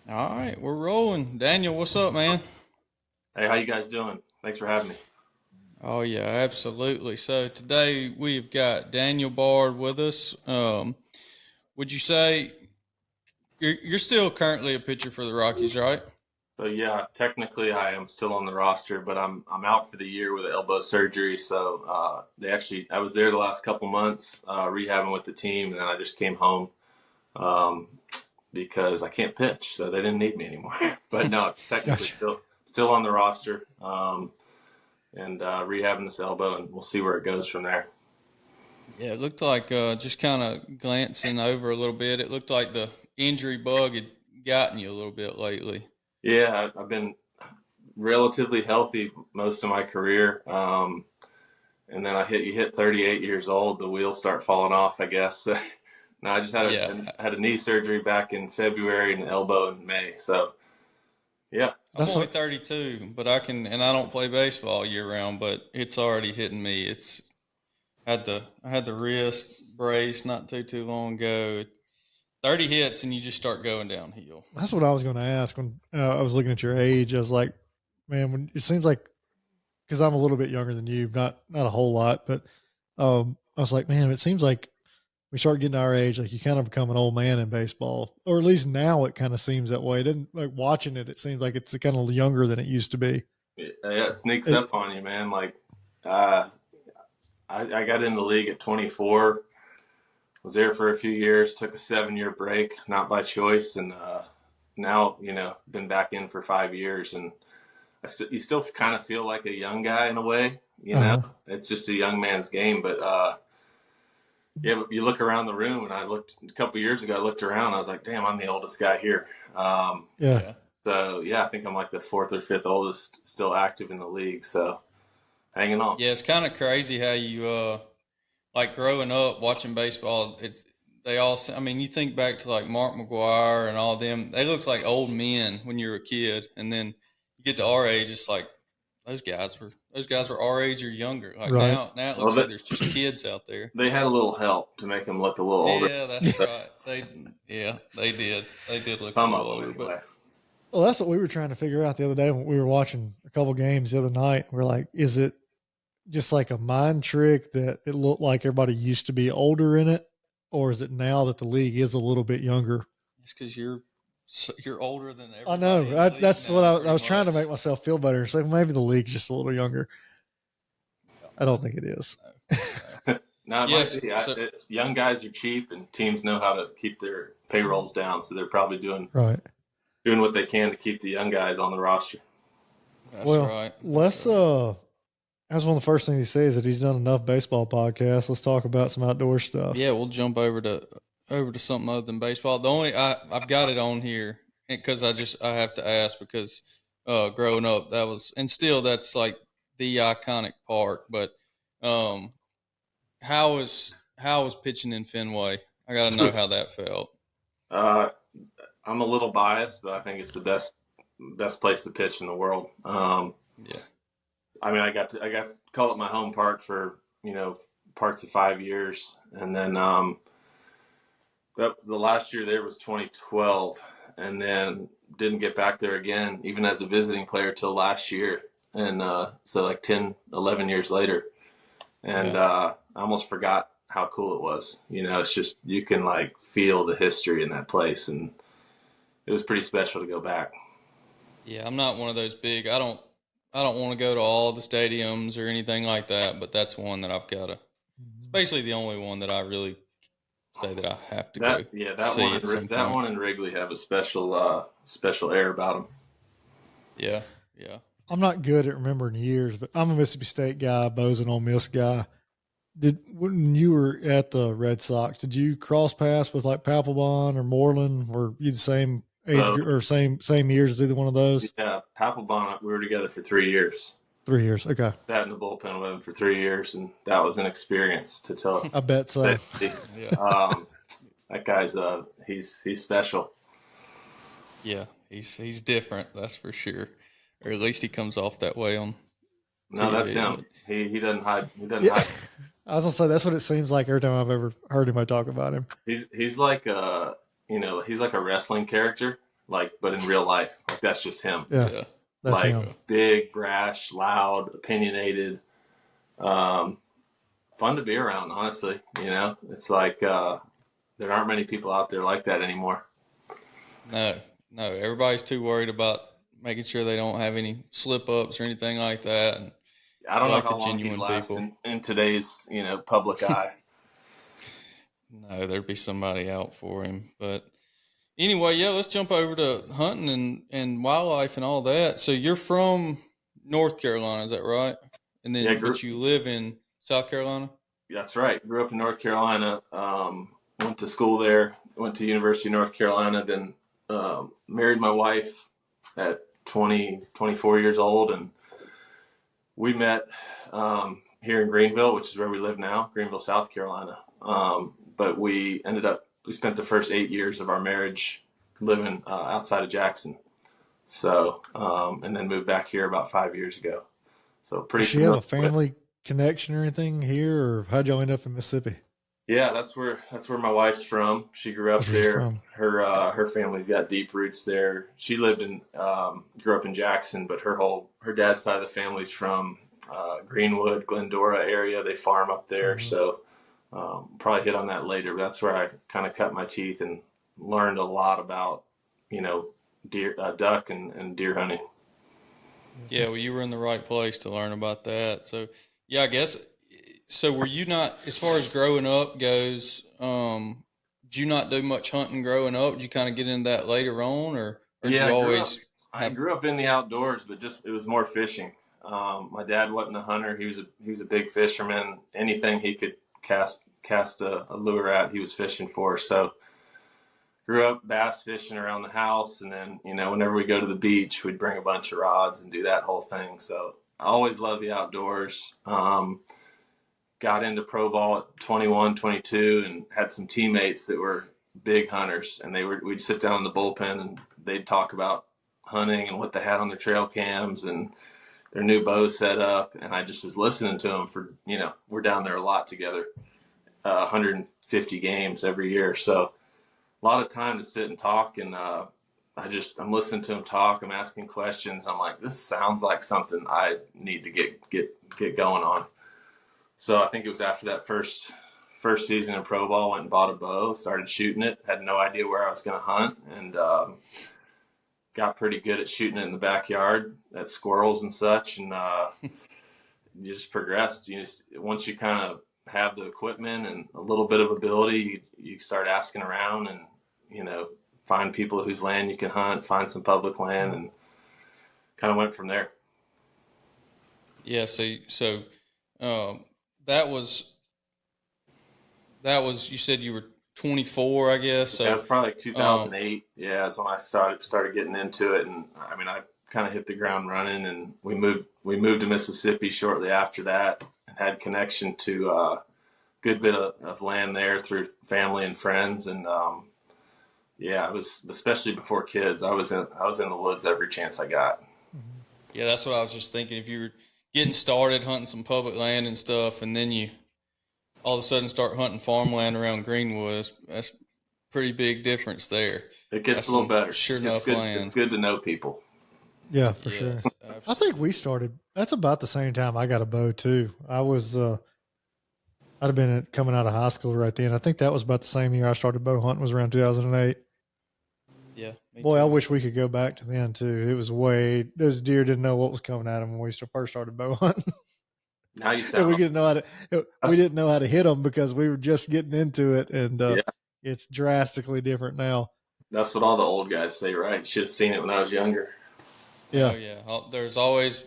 All right, we're rolling. Daniel, what's up, man? Hey, how you guys doing? Thanks for having me. Oh yeah, absolutely. So today we've got Daniel Bard with us. Would you say you're still currently a pitcher for the Rockies, right? So yeah, technically I am still on the roster, but I'm out for the year with elbow surgery. So I was there the last couple months rehabbing with the team, and then I just came home um, because I can't pitch, so they didn't need me anymore. But no, technically Gotcha. still on the roster and rehabbing this elbow, and we'll see where it goes from there. Yeah, it looked like just kind of glancing over a little bit. It looked like the injury bug had gotten you a little bit lately. Yeah, I've been relatively healthy most of my career. And then you hit 38 years old, the wheels start falling off, I guess. No, I just Yeah, had a knee surgery back in February and an elbow in May. So yeah, I'm That's only a, 32, but I don't play baseball year round, but it's already hitting me. I had the wrist brace not too long ago. 30 hits and you just start going downhill. that's what I was going to ask when I was looking at your age. I was like, man, when it seems like because I'm a little bit younger than you, not a whole lot, but I was like, man, it seems like we start getting our age, like you kind of become an old man in baseball, or at least now it kind of seems that way. It didn't like watching it. It seems like it's kind of younger than it used to be. it sneaks It, up on you, man. Like uh, I got in the league at 24, was there for a few years, took a 7 year break, not by choice, and now been back in for 5 years, and you still kind of feel like a young guy in a way. uh-huh. It's just a young man's game. But yeah, you look around the room, and I looked a couple years ago. I looked around, I was like, damn, I'm the oldest guy here. Yeah. Yeah. So yeah, I think I'm like the fourth or fifth oldest still active in the league. So hanging on. Yeah, it's kind of crazy how you like growing up watching baseball. They all. I mean, you think back to like Mark McGuire and all them. They looked like old men when you were a kid, and then you get to our age. It's like those guys were our age or younger. Like Right. now it Well, looks like there's just kids out there. they had a little help to make them look a little older. Yeah, that's right. They did. They did look a Some little of them older, but anyway. Well, that's what we were trying to figure out the other day when we were watching a couple games the other night. We're like, is it just like a mind trick that it looked like everybody used to be older in it, or is it now that the league is a little bit younger? it's because you're older than I everybody know. in the league That's what now, I pretty was trying to much. make myself feel better. So maybe the league's just a little younger. Yeah, I don't think it is. no, no. Now it might Yes. be. So Young guys are cheap, and teams know how to keep their payrolls down, so they're probably Right. doing what they can to keep the young guys on the roster. that's Well, right. That's let's right. that's one of the first things he says that he's done enough baseball podcasts. Let's talk about some outdoor stuff. Yeah, we'll jump over to something other than baseball. The only I've got it on here because I have to ask because growing up that was and still that's like the iconic park. But um, how was pitching in Fenway? I got to know how that felt. uh, I'm a little biased, but I think it's the best place to pitch in the world. Yeah, I mean, I got to call it my home park for parts of 5 years, and then the last year there was 2012, and then didn't get back there again, even as a visiting player, till last year, and so like 10, 11 years later, and yeah. I almost forgot how cool it was. It's just you can like feel the history in that place, and it was pretty special to go back. Yeah, I'm not one of those big. I don't want to go to all the stadiums or anything like that, but that's one that I've got to. It's Mhm. basically the only one that I really say that I have to go That yeah, see at some that point. one and Wrigley have a special air about them. Yeah, yeah. I'm not good at remembering years, but I'm a Mississippi State guy, Bo's an Ole Miss guy. Did when you were at the Red Sox, did you cross paths with like Papelbon or Moreland? Were you the same age So or same years as either one of those? yeah, Papelbon, we were together for 3 years. 3 years. Okay, Sat in the bullpen with him for 3 years, and that was an experience to tell I bet say so. the least. Yeah, That guy's he's special. yeah. He's different, that's for sure. Or at least he comes off that way on No, that's TV. him. But He doesn't hide. He doesn't Yeah, hide. I was gonna say that's what it seems like every time I've ever heard anybody talk about him. He's like he's like a wrestling character. like, but in real life, like that's just him. Yeah, Yeah. that's Like him. big, brash, loud, opinionated. Fun to be around, honestly. You know, it's like there aren't many people out there like that anymore. No, no. Everybody's too worried about making sure they don't have any slip ups or anything like that. And I we don't know like the how long he'd genuine last people. in today's, you know, public eye. No, there'd be somebody out for him. But anyway, yeah, let's jump over to hunting and wildlife and all that. So you're from North Carolina, is that right? And Yeah, then, but you live in South Carolina? that's right. Grew up in North Carolina. Went to school there. Went to University of North Carolina. Then married my wife at 24 years old, and we met here in Greenville, which is where we live now, Greenville, South Carolina. But we spent the first 8 years of our marriage living outside of Jackson. So, and then moved back here about 5 years ago. So pretty Does she have familiar a with. family connection or anything here, or how'd y'all end up in Mississippi? Yeah, that's where my wife's from. She grew up That's where she's there. from. Her family's got deep roots there. She grew up in Jackson, but her dad's side of the family's from Greenwood, Glendora area. They farm up there, Mm-hmm. so probably hit on that later. But that's where I kind of cut my teeth and learned a lot about, you know, deer, duck and deer hunting. Yeah, well, you were in the right place to learn about that. So, yeah, I guess. So, were you not, as far as growing up goes, did you not do much hunting growing up? Did you kind of get into that later on, or did Yeah, you always I have? grew up in the outdoors, but just it was more fishing. My dad wasn't a hunter. He was a big fisherman. Anything he could cast a lure at, he was fishing for. So grew up bass fishing around the house, and then you know whenever we go to the beach, we'd bring a bunch of rods and do that whole thing. So I always loved the outdoors. Got into pro ball at 21, 22, and had some teammates that were big hunters, and we'd sit down in the bullpen and they'd talk about hunting and what they had on their trail cams and their new bow set up, and I just was listening to them for, you know, we're down there a lot together, 150 games every year, so a lot of time to sit and talk, and I'm listening to them talk, I'm asking questions, I'm like, this sounds like something I need to get going on. So I think it was after that first season in pro ball, went and bought a bow, started shooting it, had no idea where I was going to hunt, and got pretty good at shooting it in the backyard at squirrels and such, and you just progressed. Once you kind of have the equipment and a little bit of ability, you start asking around, and you know, find people whose land you can hunt, find some public land, and kind of went from there. Yeah, so um, that was you said you were 24, I guess. Yeah, it So, was probably like um, 2008. Yeah, that's when I started getting into it, and I mean, I kind of hit the ground running. And we moved to Mississippi shortly after that, and had connection to a good bit of land there through family and friends. And yeah, it was especially before kids. I was in the woods every chance I got. Mm-hmm. yeah, that's what I was just thinking. If you were getting started hunting some public land and stuff, and then you all of a sudden start hunting farmland around Greenwood, that's pretty big difference there. It gets That's a little some better. sure It's enough good. It's land. good to know people. Yeah, for sure. Yes, I think we started. That's about the same time I got a bow too. I'd have been coming out of high school right then. I think that was about the same year I started bow hunting. Was around 2008. yeah, me Boy, I too. wish we could go back to then too. It was those deer didn't know what was coming at them when we first started bow hunting, Now you and we sound. didn't know how to. We That's, didn't know how to hit them because we were just getting into it, and yeah, it's drastically different now. that's what all the old guys say, right? Should have seen it when I was younger. Oh Yeah. yeah, there's always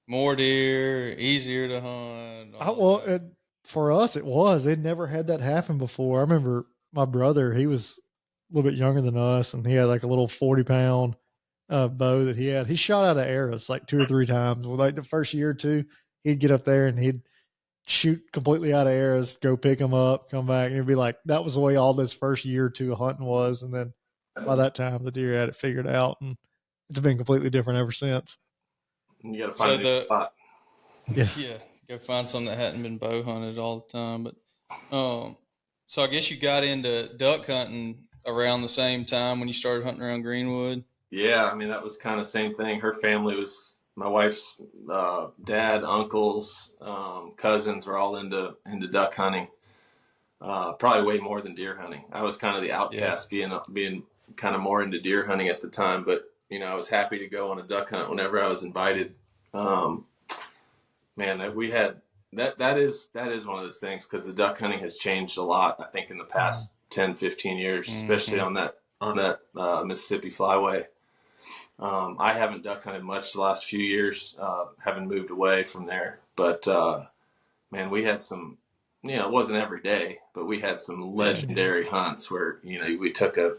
more deer, easier to hunt, all of that. For us, it was. They'd never had that happen before. I remember my brother. He was a little bit younger than us, and he had like a little 40-pound bow that he had. He shot out of arrows like 2 or 3 times. Well, like the first year or two, he'd get up there and he'd shoot completely out of arrows, go pick them up, come back, and it'd be like that was the way all this first year or two of hunting was. And then by that time, the deer had it figured out, and it's been completely different ever since. You got to find So a new spot. Yeah. yeah, go find something that hadn't been bow hunted all the time. But so I guess you got into duck hunting around the same time when you started hunting around Greenwood? Yeah, I mean that was kind of the same thing. Her family was my wife's dad, uncles, cousins were all into duck hunting. Probably way more than deer hunting. I was kind of the Yeah. outcast, being kind of more into deer hunting at the time. But I was happy to go on a duck hunt whenever I was invited. Um, Man, that we had that is one of those things because the duck hunting has changed a lot. I think in the past 10, 15 years, especially Mm-hmm. on that Mississippi Flyway. I haven't duck hunted much the last few years, having moved away from there. But man, we had some. It wasn't every day, but we had some Yeah. legendary hunts where we took a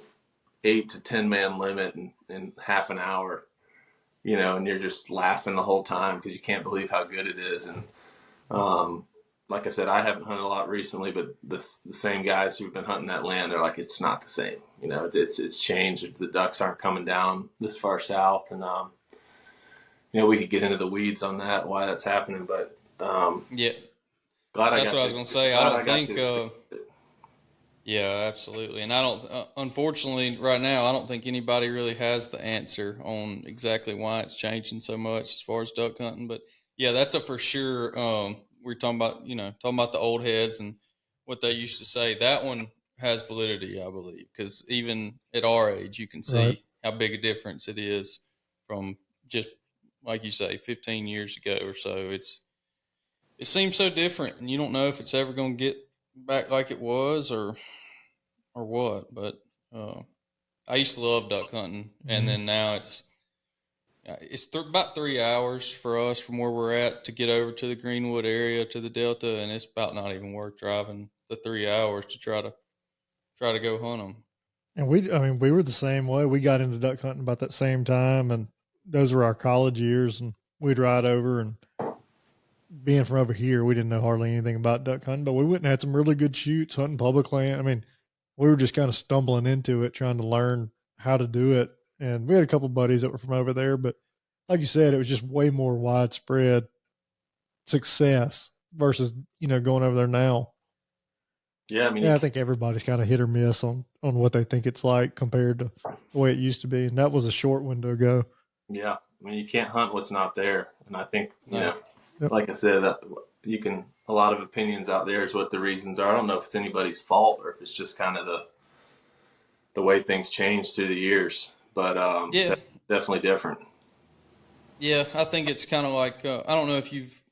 8 to 10 man limit in half an hour. And you're just laughing the whole time because you can't believe how good it is. And like I said, I haven't hunted a lot recently, but the same guys who've been hunting that land, they're like, it's not the same. It's changed. The ducks aren't coming down this far south, and we could get into the weeds on that, why that's happening. But Yeah. glad I That's got what I to was going to say. I glad I don't got think, to experience it. yeah, absolutely. And I don't, unfortunately, right now, I don't think anybody really has the answer on exactly why it's changing so much as far as duck hunting. But yeah, that's a for sure. We're talking about, talking about the old heads and what they used to say. That one has validity, I believe, because even at our age, you can Right. see how big a difference it is from just, like you say, 15 years ago or so. It seems so different, and you don't know if it's ever going to get back like it was or what. But uh, I used to love duck hunting, and Mhm. then now it's about 3 hours for us from where we're at to get over to the Greenwood area to the Delta, and it's about not even worth driving the 3 hours to try to go hunt them. And I mean, we were the same way. We got into duck hunting about that same time, and those were our college years. And we'd ride over, and being from over here, we didn't know hardly anything about duck hunting, but we went and had some really good shoots hunting public land. I mean, we were just kind of stumbling into it, trying to learn how to do it. And we had a couple buddies that were from over there, but like you said, it was just way more widespread success versus going over there now. Yeah, I mean, Yeah, I think everybody's kind of hit or miss on what they think it's like compared to the way it used to be, and that was a short window ago. yeah, I mean, you can't hunt what's not there, and I think No. Yep. like I said, that you can a lot of opinions out there is what the reasons are. I don't know if it's anybody's fault or if it's just kind of the way things change through the years, but Yeah, definitely different. yeah. I think it's kind of like I don't know if you've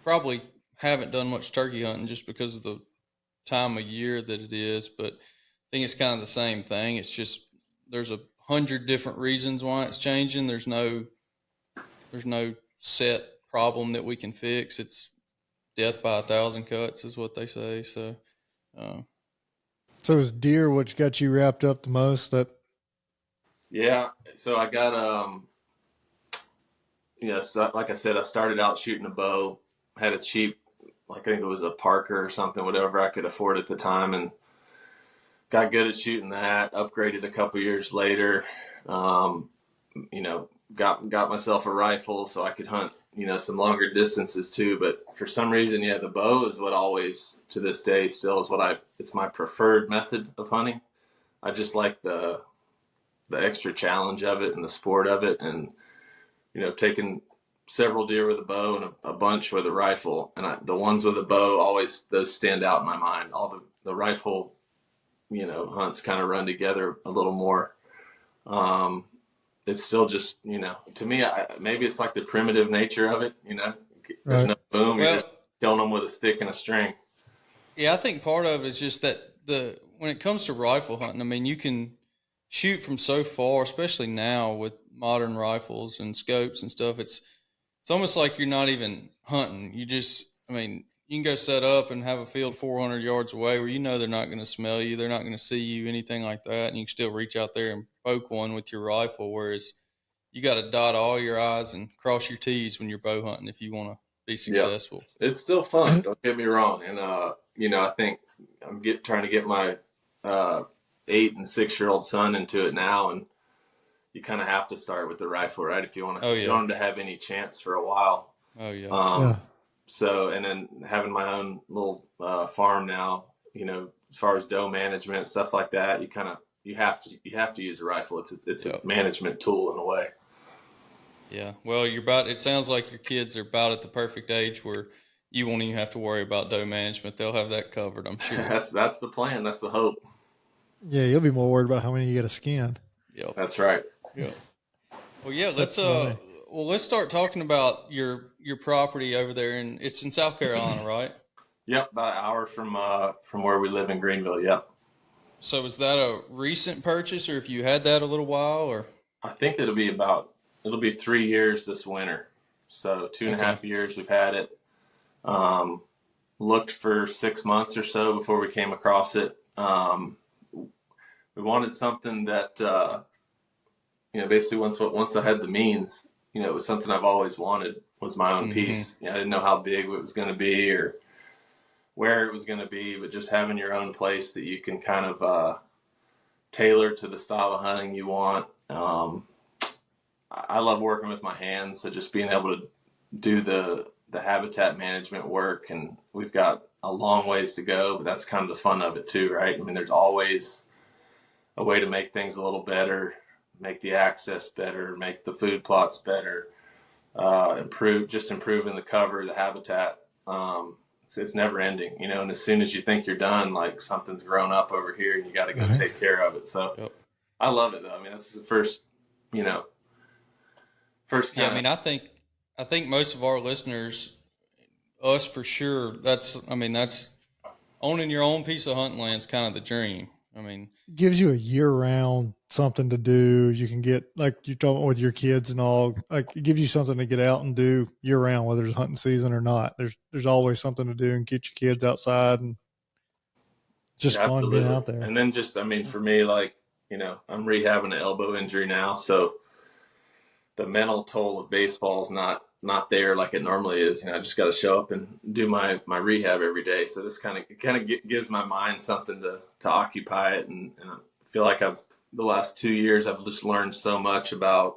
probably haven't done much turkey hunting just because of the time of year that it is, but I think it's kind of the same thing. It's just there's 100 different reasons why it's changing. There's no set problem that we can fix. It's death by 1,000 cuts is what they say. So uh, So is deer what got you wrapped up the most? That Yeah, so I got so like I said, I started out shooting a bow, had a cheap, like I think it was a Parker or something, whatever I could afford at the time, and got good at shooting that. Upgraded a couple years later. Um, got myself a rifle so I could hunt, some longer distances too. But for some reason, yeah, the bow is what always to this day still is it's my preferred method of hunting. I just like the extra challenge of it and the sport of it, and taking several deer with a bow and a bunch with a rifle. And the ones with a bow always those stand out in my mind. All the rifle, hunts kind of run together a little more. It's still just, to me, maybe it's like the primitive nature of it. There's right? no boom. You're well, just killing them with a stick and a string. yeah, I think part of it is just that the when it comes to rifle hunting, I mean, you can shoot from so far, especially now with modern rifles and scopes and stuff. It's almost like you're not even hunting. I mean, you can go set up and have a field 400 yards away where they're not going to smell you, they're not going to see you, anything like that, and you can still reach out there and poke one with your rifle. Whereas you got to dot all your I's and cross your T's when you're bow hunting if you want to be Yeah, successful. it's still fun. Don't get me wrong. And I think I'm trying to get my 8 and 6 year old son into it now, and you kind of have to start with the rifle, right? If you want to, Oh if you yeah, want him to have any chance for a while. oh yeah, Yeah. So, and then having my own little farm now, as far as doe management, stuff like that, you have to use a rifle. It's a Yep. management tool in a way. Yeah. Well, it sounds like your kids are about at the perfect age where you won't even have to worry about doe management. They'll have that covered, I'm sure. That's the plan. That's the hope. Yeah, you'll be more worried about how many you get a skin. Yep. That's right. Yep. Well, yeah, That's funny. let's start talking about your property over there it's in South Carolina, right? Yep, about an hour from where we live in Greenville. Yep. So is that a recent purchase, or if you had that a little while, or? I think it'll be 3 years this winter. So 2.5 years we've had it. Looked for 6 months or so before we came across it. We wanted something that, basically once I had the means, it was something I've always wanted, was my own piece. I didn't know how big it was going to be or where it was going to be, but just having your own place that you can kind of tailor to the style of hunting you want. I love working with my hands, so just being able to do the habitat management work, and we've got a long ways to go, but that's kind of the fun of it too, right? I mean, there's always a way to make things a little better, make the access better, make the food plots better, improving the cover, the habitat. It's never ending, and as soon as you think you're done, like something's grown up over here and you got to go take care of it. So Yep. I love it though. I mean, that's the first Yeah, I mean, I think most of our listeners, us for sure, that's owning your own piece of hunting land is kind of the dream. I mean, Gives you a year round something to do. You can get, like you're talking with your kids and all, like it gives you something to get out and do year round, whether it's hunting season or not. There's always something to do and keep your kids outside, and it's just Yeah, fun being absolutely. out there. And then just, I mean, for me, like, I'm rehabbing an elbow injury now, so the mental toll of baseball is not there like it normally is. I just got to show up and do my rehab every day. So this kind of gives my mind something to occupy it, and I feel like the last 2 years I've just learned so much about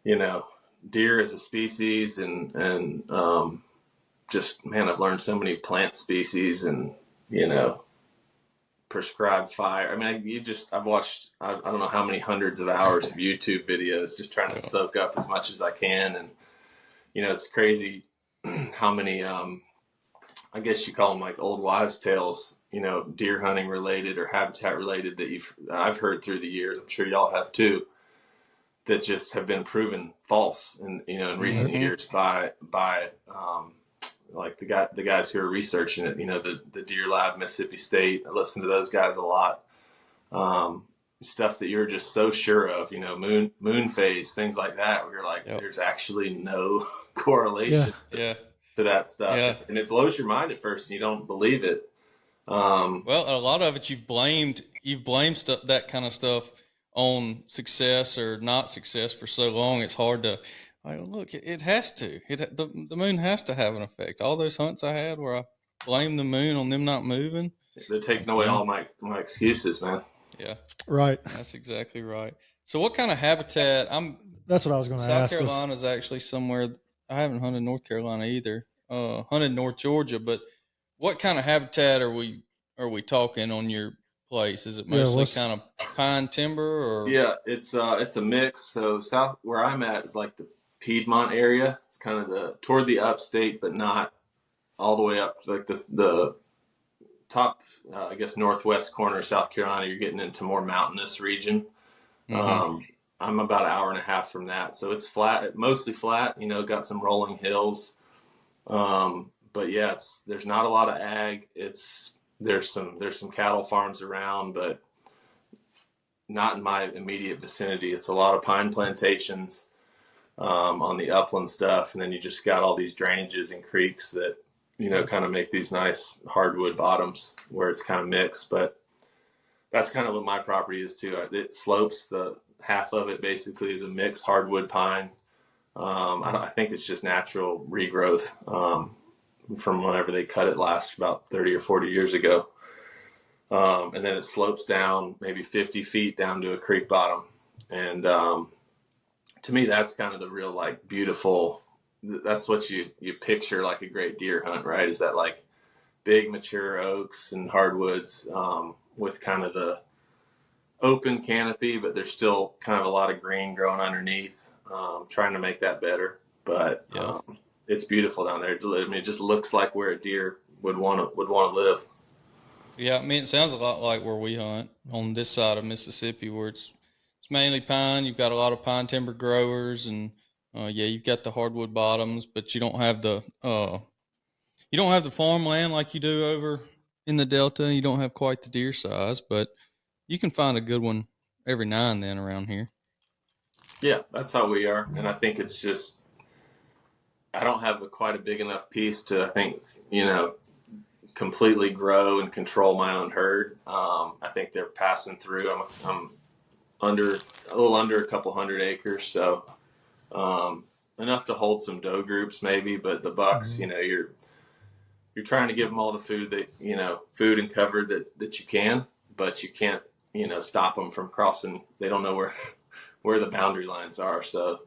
deer as a species, and just, man, I've learned so many plant species, and prescribed fire. I mean, I've watched, I don't know how many hundreds of hours of YouTube videos, just trying to soak up as much as I can. And, it's crazy how many, I guess you call them like old wives' tales, deer hunting related or habitat related that I've heard through the years. I'm sure y'all have too, that just have been proven false in recent years by like the guys who are researching it, the Deer Lab, Mississippi State. I listen to those guys a lot. Stuff that you're just so sure of, moon phase, things like that, where you're like, there's actually no correlation to that stuff. Yeah. And it blows your mind at first and you don't believe it. Well, a lot of it you've blamed that kind of stuff on success or not success for so long. It's hard to, look, it has to. The moon has to have an effect. All those hunts I had where I blamed the moon on them not moving. They're taking away all my excuses, man. Yeah. Right. That's exactly right. So what kind of habitat? That's what I was going to ask. South Carolina is actually somewhere, I haven't hunted North Carolina either. Hunted North Georgia, but what kind of habitat are we talking on your place? Is it mostly kind of pine timber or? Yeah, it's a mix. So south where I'm at is like the Piedmont area. It's kind of toward the upstate, but not all the way up. Like the top, I guess, northwest corner of South Carolina, you're getting into more mountainous region. I'm about an hour and a half from that. So it's flat, mostly flat, got some rolling hills. But yeah, there's not a lot of ag. There's some cattle farms around, but not in my immediate vicinity. It's a lot of pine plantations on the upland stuff. And then you just got all these drainages and creeks that, kind of make these nice hardwood bottoms where it's kind of mixed. But that's kind of what my property is too. It slopes. The half of it basically is a mixed hardwood pine. I think it's just natural regrowth from whenever they cut it last, about 30 or 40 years ago. And then it slopes down maybe 50 feet down to a creek bottom. And to me, that's kind of the real, beautiful, that's what you picture like a great deer hunt, right? Is that big mature oaks and hardwoods with kind of the open canopy, but there's still kind of a lot of green growing underneath. Trying to make that better, but Yeah. it's beautiful down there. I mean, it just looks like where a deer would want to live. Yeah, I mean, it sounds a lot like where we hunt on this side of Mississippi, where it's mainly pine. You've got a lot of pine timber growers, and yeah, you've got the hardwood bottoms, but you don't have the farmland like you do over in the Delta. You don't have quite the deer size, but you can find a good one every now and then around here. Yeah, that's how we are, and I think it's just I don't have quite a big enough piece to I think completely grow and control my own herd. I think they're passing through. I'm under a little under a couple hundred acres, so enough to hold some doe groups maybe. But the bucks, Mm-hmm. You're trying to give them all the food that food and cover that you can, but you can't stop them from crossing. They don't know where the boundary lines are, so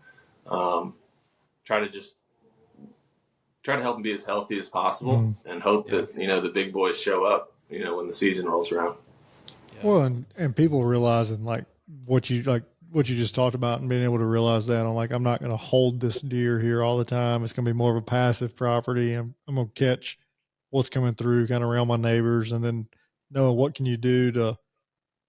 um, try to just try to help them be as healthy as possible, Mm-hmm. and hope Yeah, that the big boys show up when the season rolls around. yeah, Well, and people realizing what you just talked about and being able to realize that I'm like, I'm not going to hold this deer here all the time. It's going to be more of a passive property. I'm going to catch what's coming through kind of around my neighbors, and then knowing what can you do to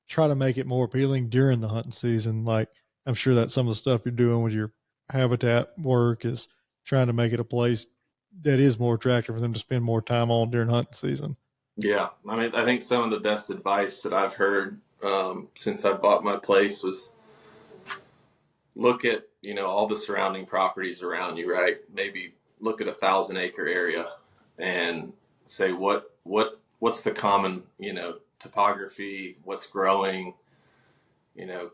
try to make it more appealing during the hunting season. Like I'm sure that some of the stuff you're doing with your habitat work is trying to make it a place that is more attractive for them to spend more time on during hunting season. Yeah, I mean, I think some of the best advice that I've heard since I bought my place was look at all the surrounding properties around you, right? Maybe look at 1,000 acre area and say what's the common topography, what's growing,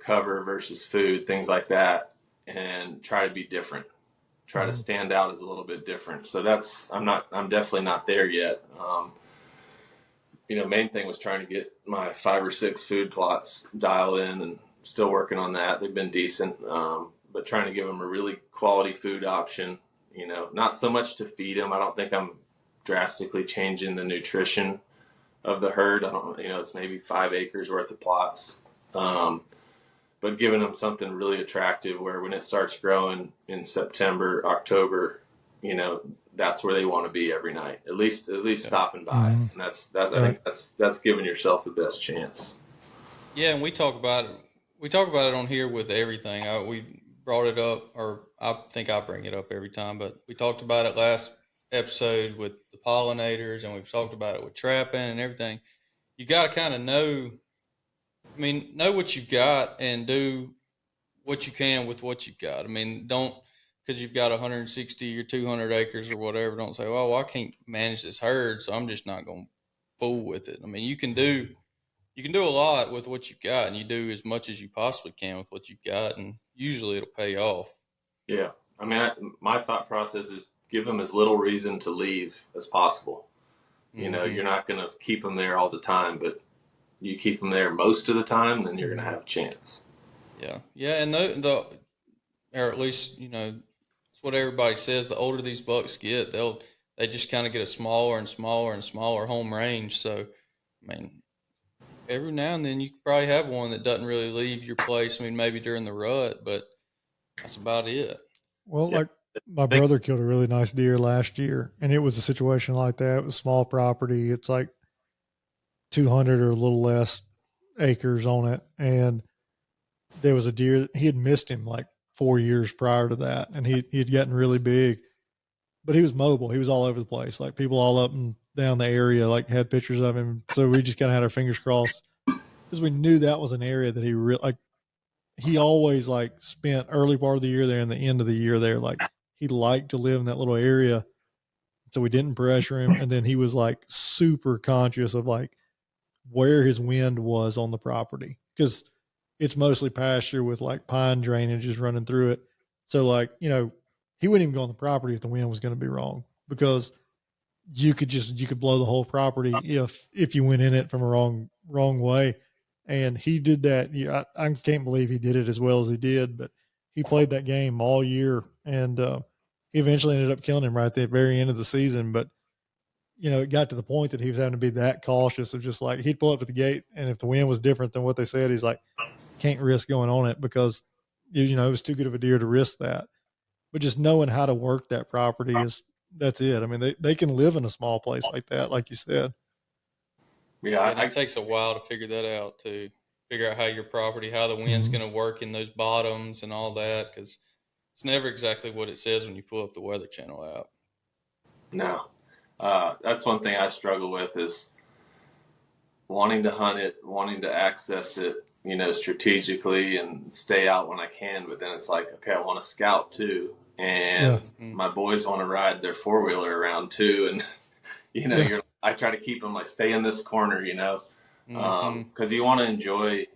cover versus food, things like that, and try to be different. Try to Mm-hmm. stand out as a little bit different. So I'm definitely not there yet. Main thing was trying to get my 5 or 6 food plots dialed in, and still working on that. They've been decent, but trying to give them a really quality food option. Not so much to feed them. I don't think I'm drastically changing the nutrition of the herd. I don't, it's maybe 5 acres worth of plots, but giving them something really attractive where when it starts growing in September, October, that's where they want to be every night, at least yeah, stopping by. Mm-hmm. And that's I Right. think that's giving yourself the best chance. yeah. And we talk about it. We talk about it on here with everything. We brought it up, or I think I bring it up every time. But we talked about it last episode with the pollinators, and we've talked about it with trapping and everything. You got to kind of know. I mean, know what you've got and do what you can with what you've got. I mean, don't because you've got 160 or 200 acres or whatever. Don't say, "Well, I can't manage this herd, so I'm just not going to fool with it." I mean, you can do a lot with what you've got, and you do as much as you possibly can with what you've got, and usually it'll pay off. Yeah, I mean, my thought process is give them as little reason to leave as possible. Hmm. You're not going to keep them there all the time, but you keep them there most of the time, then you're going to Mm-hmm. have a chance. Yeah, yeah, and or at least it's what everybody says. The older these bucks get, they just kind of get a smaller and smaller and smaller home range. So, I mean, every now and then you could probably have one that doesn't really leave your place. I mean, maybe during the rut, but that's about it. Well, Yeah, like my I think brother killed a really nice deer last year, and it was a situation like that. It was small property. It's like 200 or a little less acres on it, and there was a deer he had missed him like 4 years prior to that, and he'd gotten really big, but he was mobile. He was all over the place. Like people all up and down the area like had pictures of him. So we just kind of had our fingers crossed because we knew that was an area that he really like. He always like spent early part of the year there and the end of the year there. Like he liked to live in that little area, so we didn't pressure him. And then he was like super conscious of like where his wind was on the property because it's mostly pasture with like pine drainages running through it. So like, he wouldn't even go on the property if the wind was going to be wrong because you could blow the whole property if you went in it from a wrong way. And he did that. Yeah, I can't believe he did it as well as he did, but he played that game all year, and he eventually ended up killing him right at the very end of the season. But it got to the point that he was having to be that cautious of just like, he'd pull up at the gate, and if the wind was different than what they said, he's like, can't risk going on it because, it was too good of a deer to risk that. But just knowing how to work that property that's it. I mean, they can live in a small place like that, like you said. Yeah, And it takes a while to figure that out too. Figure out how your property, how the wind's Mhm. going to work in those bottoms and all that, because it's never exactly what it says when you pull up the Weather Channel app. no. That's one thing I struggle with is wanting to hunt it, wanting to access it, strategically and stay out when I can. But then it's like, okay, I want to scout too. And my boys want to ride their 4-wheeler around too. And, I try to keep them like, stay in this corner, because you want to enjoy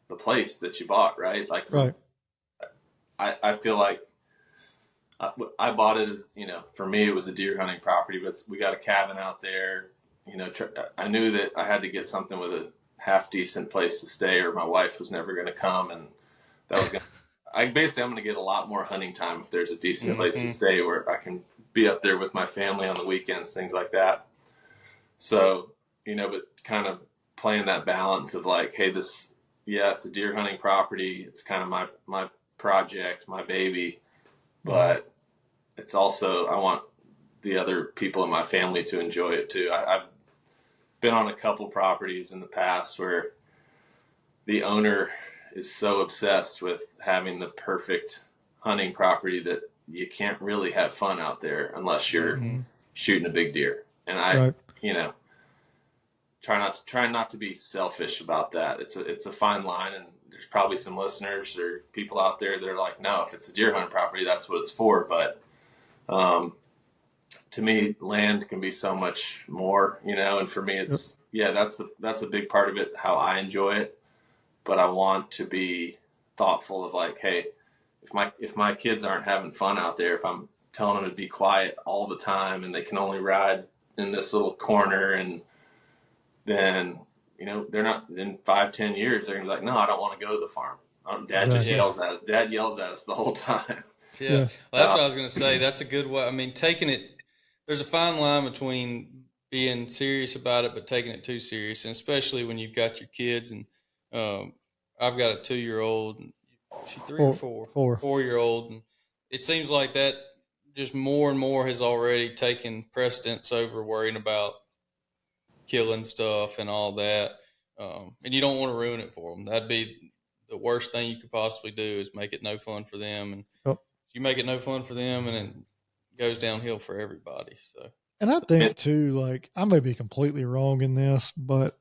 the place that you bought, right? Like, Right. I feel like I bought it as, for me, it was a deer hunting property, but we got a cabin out there. I knew that I had to get something with a half decent place to stay, or my wife was never going to come. And that was I'm going to get a lot more hunting time if there's a decent place to stay where I can be up there with my family on the weekends, things like that. So, but kind of playing that balance of like, hey, it's a deer hunting property. It's kind of my project, my baby, but it's also, I want the other people in my family to enjoy it too. I've been on a couple properties in the past where the owner is so obsessed with having the perfect hunting property that you can't really have fun out there unless you're shooting a big deer. And I, try not to be selfish about that. It's a fine line, and there's probably some listeners or people out there that are like, no, if it's a deer hunting property, that's what it's for. But to me, land can be so much more, and for me, it's that's a big part of it, how I enjoy it. But I want to be thoughtful of like, hey, if my kids aren't having fun out there, if I'm telling them to be quiet all the time and they can only ride in this little corner, and then they're not, in 5-10 years they're gonna be like, no, I don't want to go to the farm. Dad just yells at it. Dad yells at us the whole time. Yeah. Well, that's what I was going to say. That's a good way. I mean, taking it, there's a fine line between being serious about it, but taking it too serious. And especially when you've got your kids. And I've got a 2-year-old. Is she 3 or 4? 4-year-old. And it seems like that just more and more has already taken precedence over worrying about killing stuff and all that. And you don't want to ruin it for them. That'd be the worst thing you could possibly do, is make it no fun for them. And you make it no fun for them, and it goes downhill for everybody. So, and I think too, like, I may be completely wrong in this, but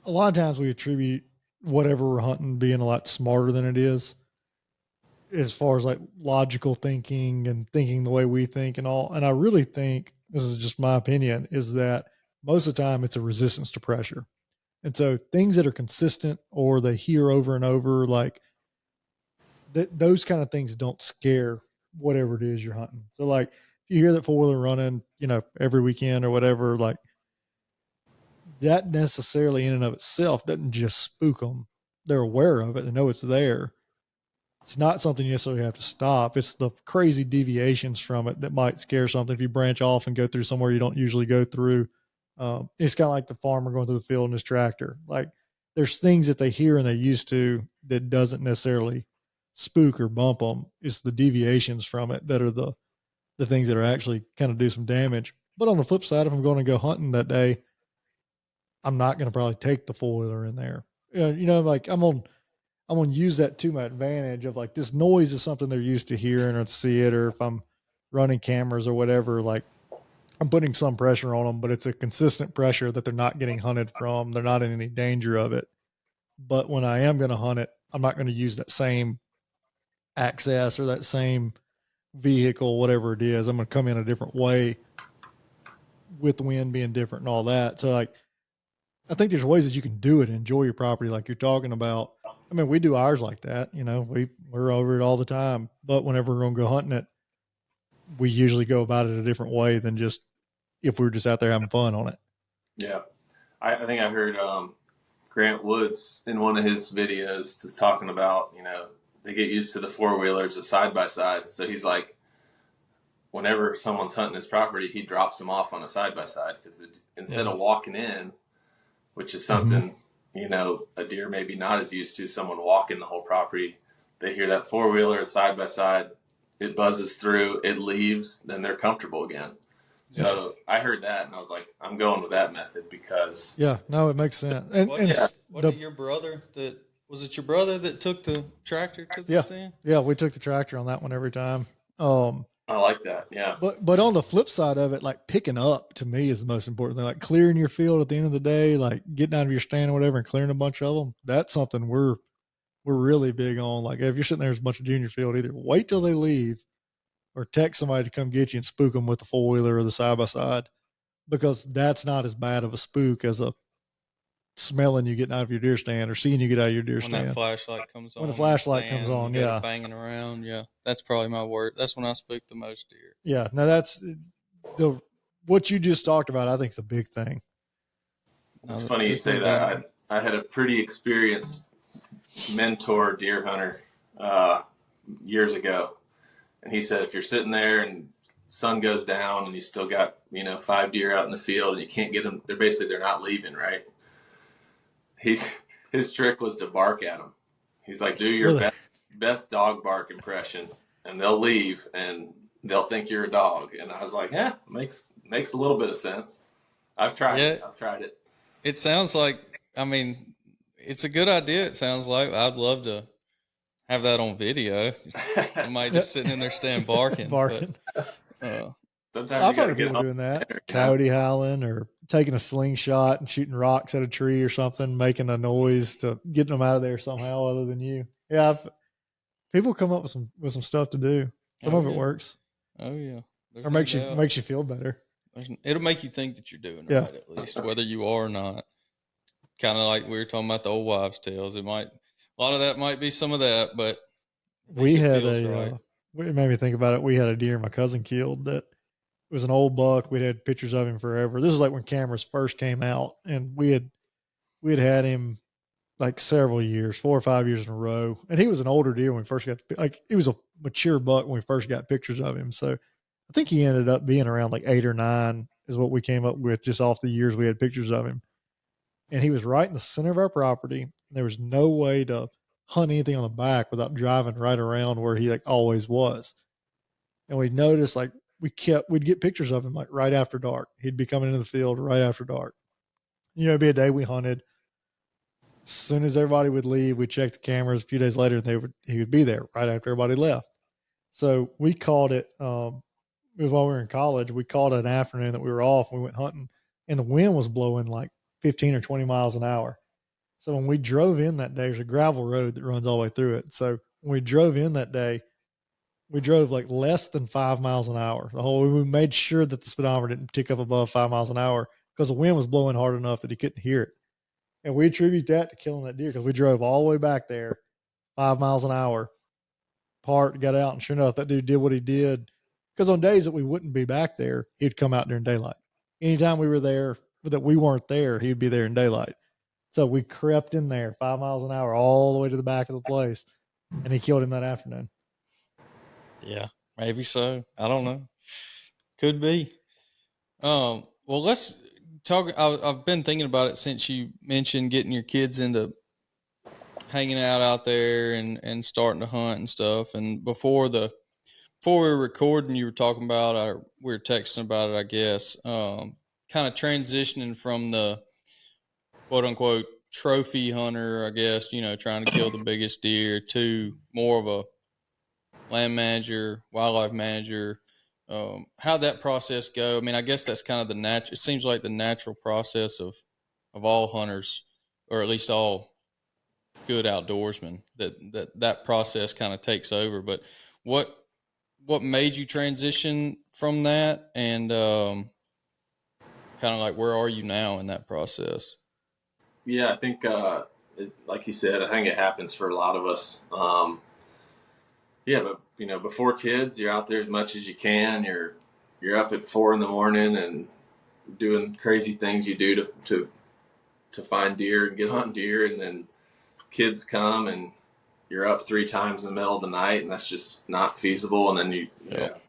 a lot of times we attribute whatever we're hunting being a lot smarter than it is, as far as like logical thinking and thinking the way we think and all. And I really think, this is just my opinion, is that most of the time it's a resistance to pressure. And so things that are consistent or they hear over and over, like those kind of things don't scare whatever it is you're hunting. So like, if you hear that 4-wheeler running, every weekend or whatever, like that necessarily in and of itself doesn't just spook them. They're aware of it. They know it's there. It's not something you necessarily have to stop. It's the crazy deviations from it that might scare something. If you branch off and go through somewhere you don't usually go through, it's kind of like the farmer going through the field in his tractor. Like, there's things that they hear and they're used to that doesn't necessarily spook or bump them. It's the deviations from it that are the things that are actually kind of do some damage. But on the flip side, if I'm going to go hunting that day, I'm not going to probably take the 4-wheeler in there. Like I'm going to use that to my advantage of like, this noise is something they're used to hearing or to see it, or if I'm running cameras or whatever, like I'm putting some pressure on them, but it's a consistent pressure that they're not getting hunted from. They're not in any danger of it. But when I am going to hunt it, I'm not going to use that same access or that same vehicle, whatever it is. I'm going to come in a different way with the wind being different and all that. So like, I think there's ways that you can do it and enjoy your property like you're talking about. I mean, we do ours like that, we're over it all the time, but whenever we're going to go hunting it, we usually go about it a different way than just if we were just out there having fun on it. Yeah. I think I heard Grant Woods in one of his videos just talking about, they get used to the 4-wheelers, the side-by-sides. So he's like, whenever someone's hunting his property, he drops them off on a side by side because instead of walking in, which is something a deer maybe not as used to, someone walking the whole property, they hear that four-wheeler side by side, it buzzes through, it leaves, then they're comfortable again. So I heard that and I was like, I'm going with that method because no, it makes sense. And what did your brother was it your brother that took the tractor to the stand? Yeah, we took the tractor on that one every time. I like that. Yeah. But on the flip side of it, like picking up to me is the most important thing. Like clearing your field at the end of the day, like getting out of your stand or whatever and clearing a bunch of them. That's something we're really big on. Like if you're sitting there as a bunch of junior field, either wait till they leave or text somebody to come get you and spook them with the four wheeler or the side by side, because that's not as bad of a spook as a smelling you getting out of your deer stand or seeing you get out of your deer stand. When that flashlight comes on. When the flashlight comes on, yeah. Banging around, yeah. That's probably my word. That's when I spook the most deer. Yeah. Now that's what you just talked about, I think is a big thing. It's funny you say that. I had a pretty experienced mentor deer hunter years ago. And he said, if you're sitting there and sun goes down and you still got, 5 deer out in the field and you can't get them, they're not leaving, right? His trick was to bark at them. He's like, do your best dog bark impression and they'll leave and they'll think you're a dog. And I was like, makes a little bit of sense. I've tried it. It sounds like, it's a good idea. It sounds like I'd love to have that on video. Somebody just sitting in their stand barking. Sometimes I've heard of people doing that. Coyote howling or taking a slingshot and shooting rocks at a tree or something, making a noise to getting them out of there somehow other than you. Yeah. People come up with some stuff to do. Some of it works. Oh yeah. Or makes you feel better. It'll make you think that you're doing it right, at least, whether you are or not. Kind of like we were talking about the old wives' tales. A lot of that might be some of that, but it made me think about it. We had a deer my cousin killed that was an old buck. We'd had pictures of him forever. This is like when cameras first came out, and we had him like several years, 4 or 5 years in a row. And he was an older deer when we first got, he was a mature buck when we first got pictures of him. So I think he ended up being around like 8 or 9 is what we came up with just off the years we had pictures of him. And he was right in the center of our property. And there was no way to hunt anything on the back without driving right around where he like always was. And we noticed like we'd get pictures of him like right after dark. He'd be coming into the field right after dark. It'd be a day we hunted. As soon as everybody would leave, we'd check the cameras. A few days later, and he would be there right after everybody left. So we called it, while we were in college, we called it an afternoon that we were off. We went hunting, and the wind was blowing like 15 or 20 miles an hour. So when we drove in that day, there's a gravel road that runs all the way through it. So when we drove in that day, we drove like less than 5 miles an hour. We made sure that the speedometer didn't tick up above 5 miles an hour because the wind was blowing hard enough that he couldn't hear it. And we attribute that to killing that deer because we drove all the way back there, 5 miles an hour, got out, and sure enough, that dude did what he did. Because on days that we wouldn't be back there, he'd come out during daylight. Anytime we were there, that we weren't there, he'd be there in daylight. So we crept in there 5 miles an hour all the way to the back of the place, and he killed him that afternoon. Yeah, maybe so. I don't know. Could be. Well, let's talk. I've been thinking about it since you mentioned getting your kids into hanging out there and starting to hunt and stuff. And before we were recording, you were talking about, we were texting about it, I guess, kind of transitioning from the quote unquote trophy hunter, I guess, trying to kill the biggest deer, to more of a land manager, wildlife manager. How'd that process go? I guess that's kind of it seems like the natural process of all hunters, or at least all good outdoorsmen, that process kind of takes over. But what made you transition from that, and kind of like where are you now in that process? Yeah, I think like you said, I think it happens for a lot of us. Yeah, but before kids, you're out there as much as you can. You're up at 4 a.m. and doing crazy things you do to find deer and get on deer, and then kids come and you're up 3 times in the middle of the night, and that's just not feasible. And then you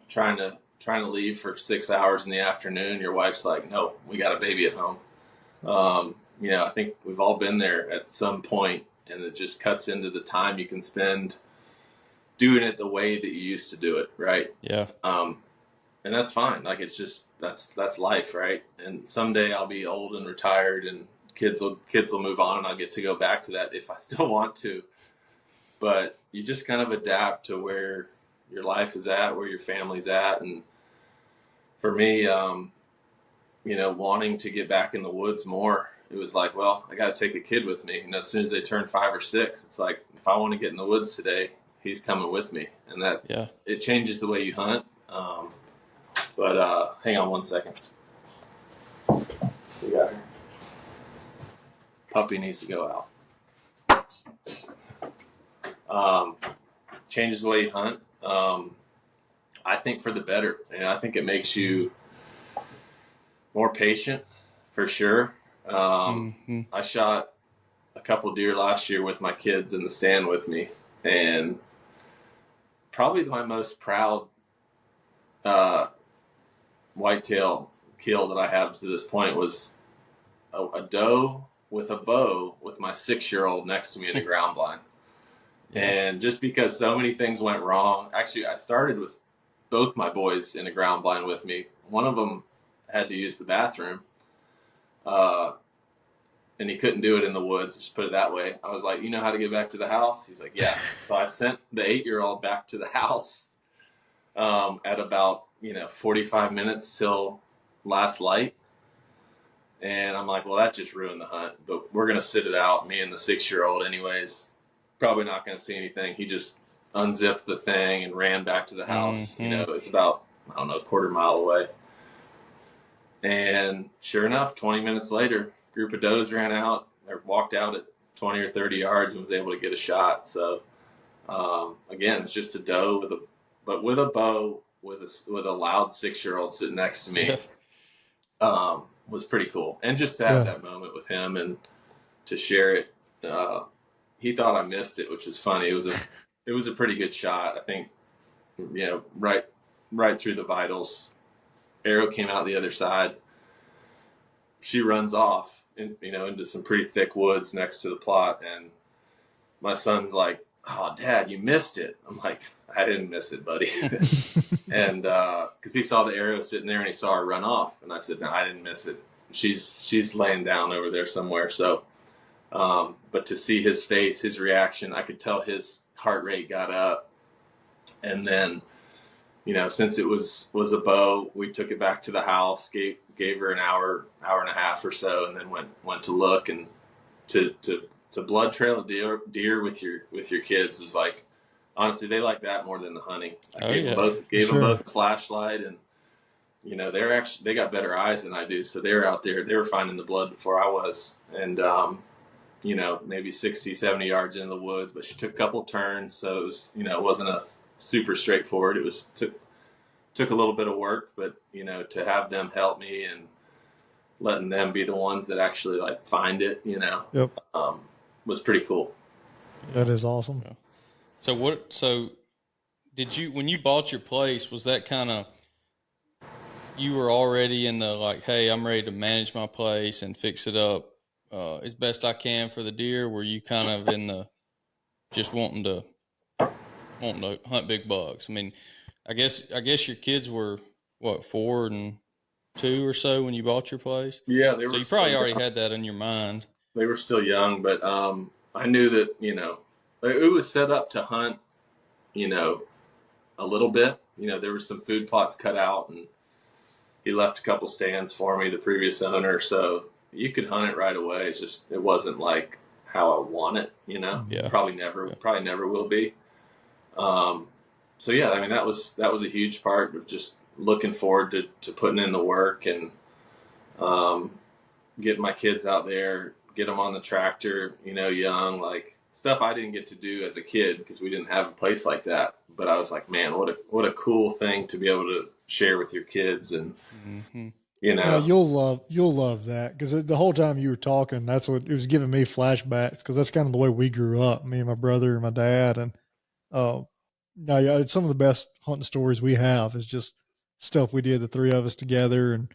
trying to trying to leave for 6 hours in the afternoon. Your wife's like, no, we got a baby at home. I think we've all been there at some point, and it just cuts into the time you can spend doing it the way that you used to do it. Right. Yeah. And that's fine. Like, it's just, that's life. Right. And someday I'll be old and retired, and kids will move on, and I'll get to go back to that if I still want to. But you just kind of adapt to where your life is at, where your family's at. And for me, wanting to get back in the woods more, it was like, well, I got to take a kid with me. As soon as they turn 5 or 6, it's like, if I want to get in the woods today, he's coming with me. And that, it changes the way you hunt. But hang on one second. So you got her. Puppy needs to go out. Changes the way you hunt. I think for the better. And I think it makes you more patient, for sure. I shot a couple deer last year with my kids in the stand with me, and probably my most proud whitetail kill that I have to this point was a doe with a bow with my 6-year-old next to me in a ground blind. And just because so many things went wrong, actually, I started with both my boys in a ground blind with me. One of them had to use the bathroom, and he couldn't do it in the woods, just put it that way. I was like, you know how to get back to the house? He's like, yeah. So I sent the 8-year-old back to the house at about 45 minutes till last light. And I'm like, well, that just ruined the hunt, but we're going to sit it out, me and the 6-year-old anyways. Probably not going to see anything. He just unzipped the thing and ran back to the house. It's about, a quarter mile away. And sure enough, 20 minutes later, a group of does ran out or walked out at 20 or 30 yards and was able to get a shot. So, again, it's just a doe with a bow with a loud 6-year-old sitting next to me. Was pretty cool. And just to have that moment with him and to share it, he thought I missed it, which was funny. It was a pretty good shot. I think, right through the vitals. Arrow came out the other side. She runs off into some pretty thick woods next to the plot. And my son's like, oh, Dad, you missed it. I'm like, I didn't miss it, buddy. And because he saw the arrow sitting there and he saw her run off. And I said, no, I didn't miss it. She's laying down over there somewhere. So, but to see his face, his reaction, I could tell his heart rate got up. And then, since it was a bow, we took it back to the house, gave her an hour and a half or so, and then went to look. And to blood trail a deer with your kids was like, honestly, they like that more than the hunting. I gave them both a flashlight, and they got better eyes than I do, so they were out there. They were finding the blood before I was, and maybe 60, 70 yards into the woods. But she took a couple turns, so it was, it wasn't a super straightforward. It was took a little bit of work, but to have them help me and letting them be the ones that actually find it, was pretty cool. That is awesome. Yeah. So did you, when you bought your place, was that kind of, you were already in the hey, I'm ready to manage my place and fix it up as best I can for the deer? Were you kind of in the just wanting to hunt big bucks? I mean, I guess your kids were what, 4 and 2 or so when you bought your place? Yeah, they were. So you probably already had that in your mind. They were still young, but I knew that it was set up to hunt, a little bit. There were some food plots cut out, and he left a couple stands for me, the previous owner, so you could hunt it right away. It's just, it wasn't like how I want it, Yeah. Probably never will be. So yeah, I mean, that was a huge part of just looking forward to putting in the work and getting my kids out there, get them on the tractor, young, stuff I didn't get to do as a kid because we didn't have a place like that. But I was like, man, what a cool thing to be able to share with your kids. And you'll love that, because the whole time you were talking, that's what it was giving me flashbacks, because that's kind of the way we grew up, me and my brother and my dad. And it's some of the best hunting stories we have is just stuff we did, the three of us together, and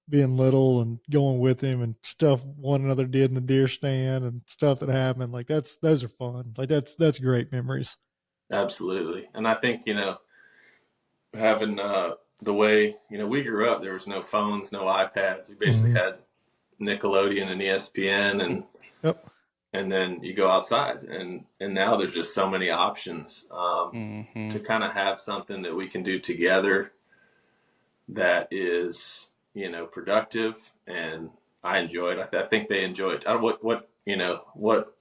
being little and going with him, and stuff one another did in the deer stand, and stuff that happened. Like those are fun. Like that's great memories. Absolutely. And I think, having the way, we grew up, there was no phones, no iPads. We basically had Nickelodeon and ESPN, Yep. and then you go outside, and now there's just so many options to kind of have something that we can do together that is, productive. And I enjoy it. I think they enjoy it. What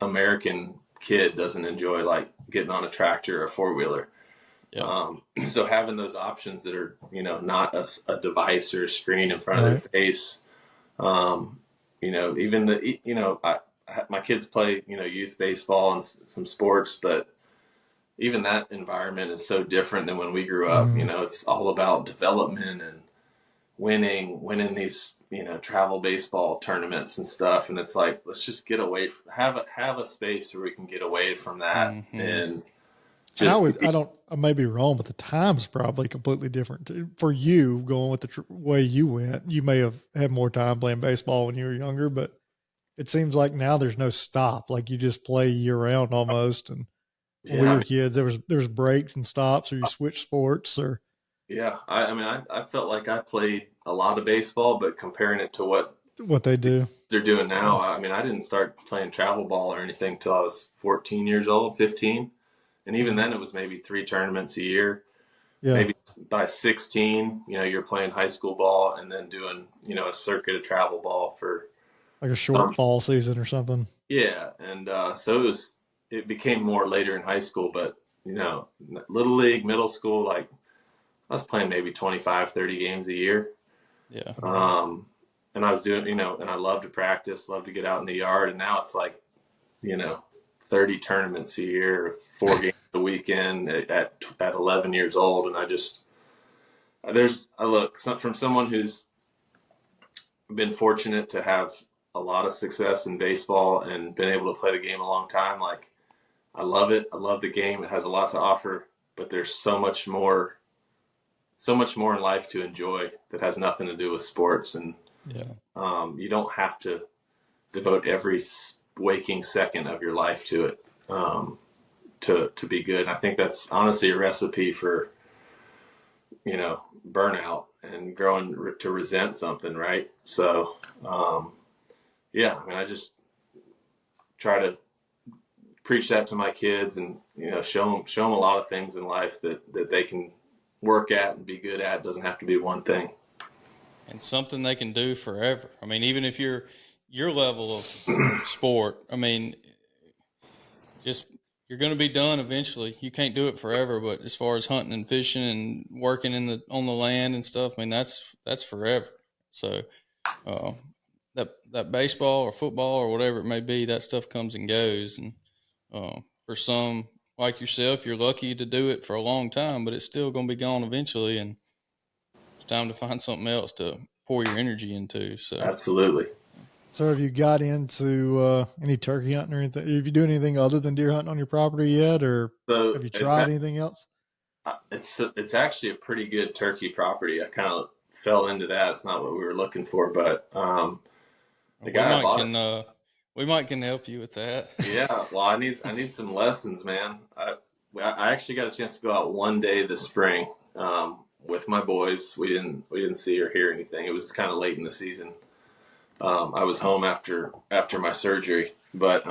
American kid doesn't enjoy like getting on a tractor or a four-wheeler? Yeah. So having those options that are, not a device or a screen in front of their face, even my kids play, youth baseball and some sports, but even that environment is so different than when we grew up. It's all about development and winning these, travel baseball tournaments and stuff. And it's like, let's just get away have a space where we can get away from that. And just, I may be wrong, but the time's probably completely different for you going with the way you went. You may have had more time playing baseball when you were younger, but it seems like now there's no stop. Like you just play year round almost. And when we were kids, there was breaks and stops, or you switch sports, or yeah. I felt like I played a lot of baseball, but comparing it to what they do, they're doing now, I didn't start playing travel ball or anything till I was 14 years old, 15. And even then it was maybe 3 tournaments a year. Yeah. Maybe by 16, you're playing high school ball and then doing, a circuit of travel ball for like a short fall season or something. Yeah. And so it became more later in high school, but, little league, middle school, like I was playing maybe 25, 30 games a year. Yeah. And I was doing, and I love to practice, love to get out in the yard. And now it's like, 30 tournaments a year, 4 games a weekend at 11 years old. And from someone who's been fortunate to have a lot of success in baseball and been able to play the game a long time. Like, I love it. I love the game. It has a lot to offer, but there's so much more in life to enjoy that has nothing to do with sports. And you don't have to devote every waking second of your life to it to be good. And I think that's honestly a recipe for burnout and growing to resent something, right? So I just try to preach that to my kids, and show them a lot of things in life that they can work at and be good at. It doesn't have to be one thing, and something they can do forever. Even if you're your level of sport, you're going to be done eventually. You can't do it forever, but as far as hunting and fishing and working on the land and stuff, that's forever. So that baseball or football or whatever it may be, that stuff comes and goes. And for some like yourself, you're lucky to do it for a long time, but it's still going to be gone eventually, and it's time to find something else to pour your energy into. So absolutely. So have you got into any turkey hunting or anything? Have you doing anything other than deer hunting on your property yet, or have you tried anything else? It's actually a pretty good turkey property. I kind of fell into that. It's not what we were looking for, but the guy we might can help you with that. Yeah, well, I need some lessons, man. I actually got a chance to go out one day this spring with my boys. We didn't see or hear anything. It was kind of late in the season. I was home after my surgery, but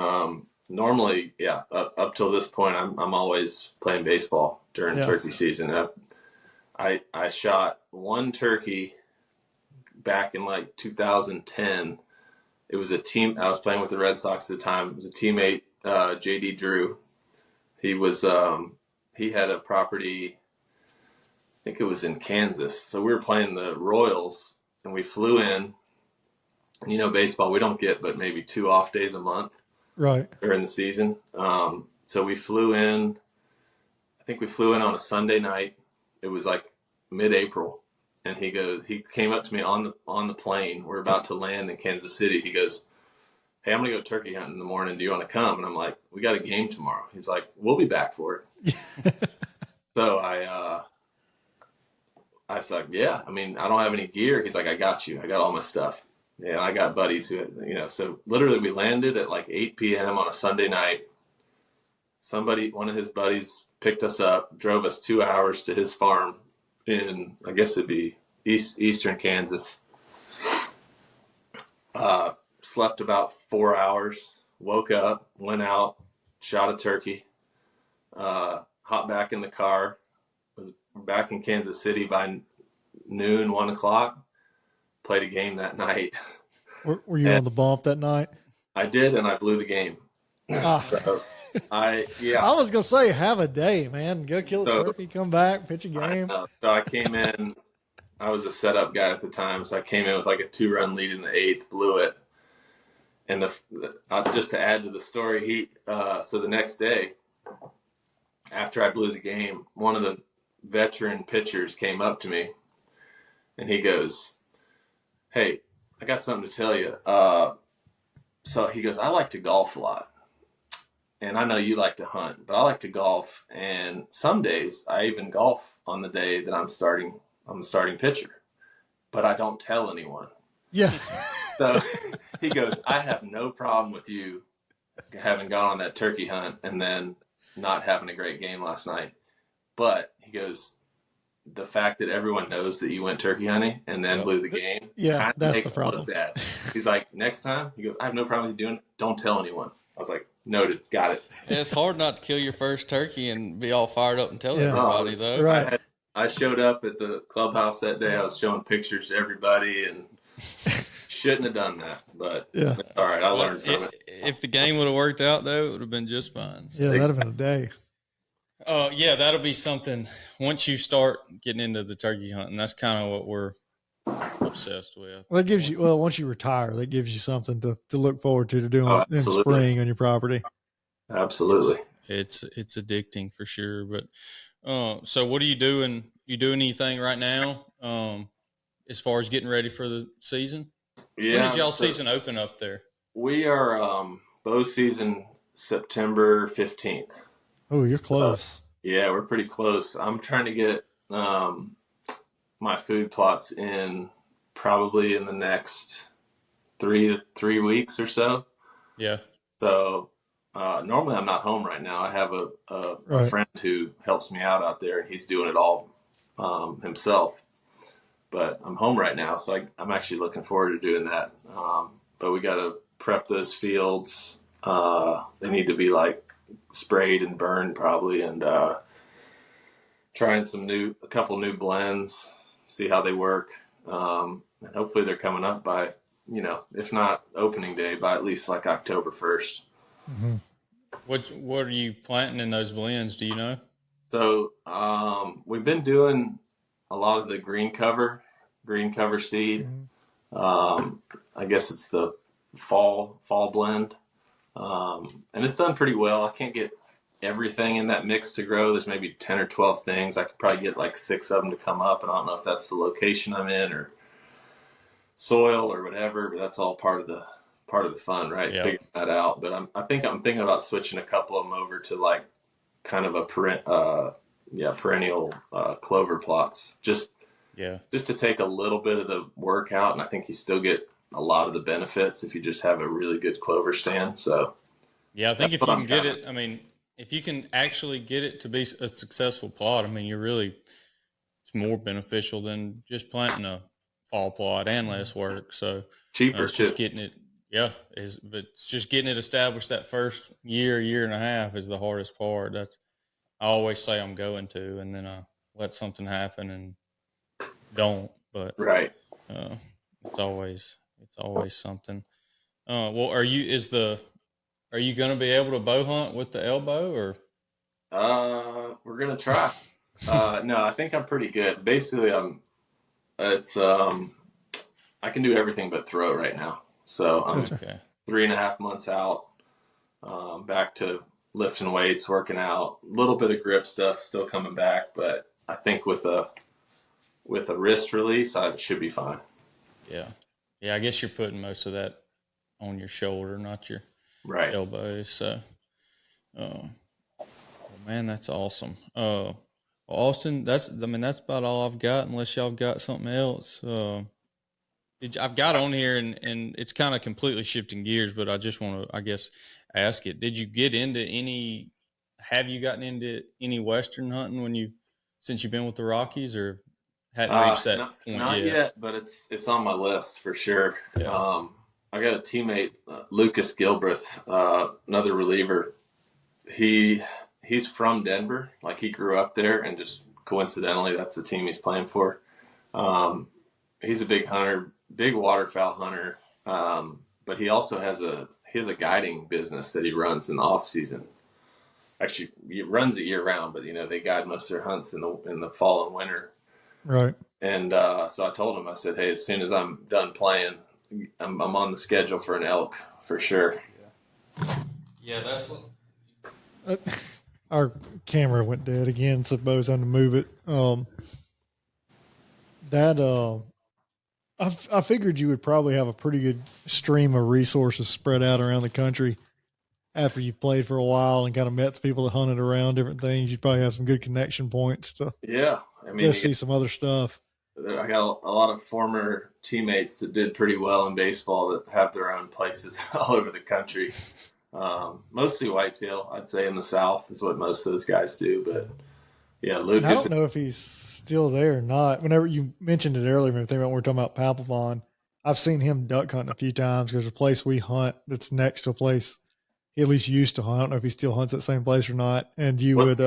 normally, up till this point, I'm always playing baseball during turkey season. I shot one turkey back in like 2010. It was a team. I was playing with the Red Sox at the time. It was a teammate, JD Drew. He had a property, I think it was in Kansas. So we were playing the Royals, and we flew in. And baseball, we don't get but maybe 2 off days a month, right, during the season. So we flew in. I think we flew in on a Sunday night. It was like mid-April, and he came up to me on the plane. We're about to land in Kansas City. He goes, "Hey, I'm gonna go turkey hunting in the morning. Do you want to come?" And I'm like, "We got a game tomorrow." He's like, "We'll be back for it." So I was like, yeah, I mean, I don't have any gear. He's like, I got you. I got all my stuff. Yeah, I got buddies who, so literally we landed at like 8 p.m. on a Sunday night. One of his buddies picked us up, drove us 2 hours to his farm in, I guess it'd be eastern Kansas. Slept about 4 hours, woke up, went out, shot a turkey, hopped back in the car, was back in Kansas City by noon, 1 o'clock, played a game that night. Were you on the bump that night? I did, and I blew the game. Ah. So I was gonna say, have a day, man. Go kill a So turkey, come back, pitch a game. So I came in. I was a setup guy at the time, so I came in with like a 2-run lead in the 8th, blew it, and just to add to the story, so the next day, after I blew the game, one of the veteran pitchers came up to me, and he goes, "Hey, I got something to tell you." So he goes, "I like to golf a lot. And I know you like to hunt, but I like to golf. And some days I even golf on the day that I'm the starting pitcher, but I don't tell anyone." Yeah. So he goes, "I have no problem with you having gone on that turkey hunt and then not having a great game last night. But," he goes, "the fact that everyone knows that you went turkey hunting and then blew the game, yeah, that's makes the problem. Look bad." He's like, "Next time," he goes, "I have no problem with you doing it. Don't tell anyone." I was like, "Noted, got it." Yeah, it's hard not to kill your first turkey and be all fired up and tell everybody, though. Right. I showed up at the clubhouse that day. I was showing pictures to everybody and shouldn't have done that. But yeah, all right, I learned from it. If the game would have worked out, though, it would have been just fine. So. Yeah, that'd have been a day. Yeah, that'll be something. Once you start getting into the turkey hunting, that's kind of what we're obsessed with. Well, it gives you, once you retire, that gives you something to look forward to doing in spring on your property. Absolutely. It's addicting for sure. But so what are you doing? You doing anything right now as far as getting ready for the season? Yeah. When does y'all season open up there? We are bow season September 15th. Oh, you're close. Yeah, we're pretty close. I'm trying to get my food plots in probably in the next 3 weeks or so. Yeah. So normally I'm not home right now. I have a friend who helps me out there, and he's doing it all himself. But I'm home right now, so I'm actually looking forward to doing that. But we got to prep those fields. They need to be like sprayed and burned probably, and trying a couple new blends, see how they work. And hopefully they're coming up by, if not opening day, by at least like October 1st. Mm-hmm. What are you planting in those blends? Do you know? So we've been doing a lot of the green cover seed. Mm-hmm. I guess it's the fall blend. And it's done pretty well. I can't get everything in that mix to grow. There's maybe 10 or 12 things. I could probably get like 6 of them to come up. And I don't know if that's the location I'm in or soil or whatever, but that's all part of the fun, right? Yeah. Figuring that out. But I'm thinking about switching a couple of them over to like kind of a perennial clover plots. Just to take a little bit of the work out, and I think you still get a lot of the benefits if you just have a really good clover stand. So yeah, I think if you can get it, I mean, if you can actually get it to be a successful plot, I mean, it's more beneficial than just planting a fall plot and less work. So cheaper it's just getting it. Yeah, but it's just getting it established. That first year and a half is the hardest part. I always say I'm going to, and then I let something happen and don't. But right, it's always something. Well, are you going to be able to bow hunt with the elbow, or? We're gonna try. No, I think I'm pretty good. Basically, I can do everything but throw right now. So I'm 3.5 months out. Back to lifting weights, working out, a little bit of grip stuff still coming back, but I think with a wrist release, I should be fine. Yeah. I guess you're putting most of that on your shoulder, not your elbows. So, well, man, that's awesome. Austin, that's about all I've got, unless y'all got something else. I've got on here, and it's kind of completely shifting gears, but I just want to, I guess, ask it. Did you get into any? Have you gotten into any Western hunting since you've been with the Rockies, or hadn't reached that point Not yet? yet, but it's on my list for sure. Yeah. I got a teammate, Lucas Gilbreth, another reliever. He's from Denver, like he grew up there, and just coincidentally, that's the team he's playing for. He's a big hunter, big waterfowl hunter, but he also has a guiding business that he runs in the off season. Actually, he runs it year round, but they guide most of their hunts in the fall and winter. Right. And so I told him, I said, hey, as soon as I'm done playing, I'm on the schedule for an elk for sure. Yeah, that's. Our camera went dead again, so Bo's having to move it. I figured you would probably have a pretty good stream of resources spread out around the country after you've played for a while and kind of met some people that hunted around different things. You'd probably have some good connection points to Yeah, I mean, see some other stuff. I got a lot of former teammates that did pretty well in baseball that have their own places all over the country. Mostly whitetail, I'd say, in the South is what most of those guys do. But yeah, Lucas. And I don't know if he's still there or not. Whenever you mentioned it earlier, when we were talking about Papelbon, I've seen him duck hunting a few times. There's a place we hunt that's next to a place he at least used to hunt. I don't know if he still hunts at the same place or not. And you would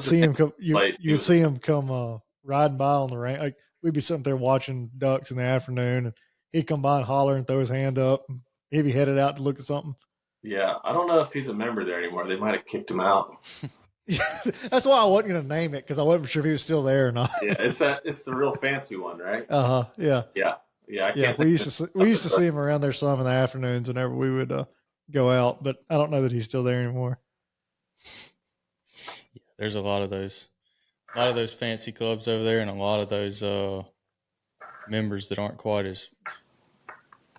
see him come. You would see him come riding by on the range. Like we'd be sitting there watching ducks in the afternoon, and he'd come by and holler and throw his hand up. And he'd be headed out to look at something. Yeah, I don't know if he's a member there anymore. They might have kicked him out. That's why I wasn't going to name it, because I wasn't sure if he was still there or not. Yeah, it's the real fancy one, right? Yeah. Yeah. We used to see him around there some in the afternoons whenever we would go out, but I don't know that he's still there anymore. Yeah, there's a lot of those fancy clubs over there, and a lot of those members that aren't quite as,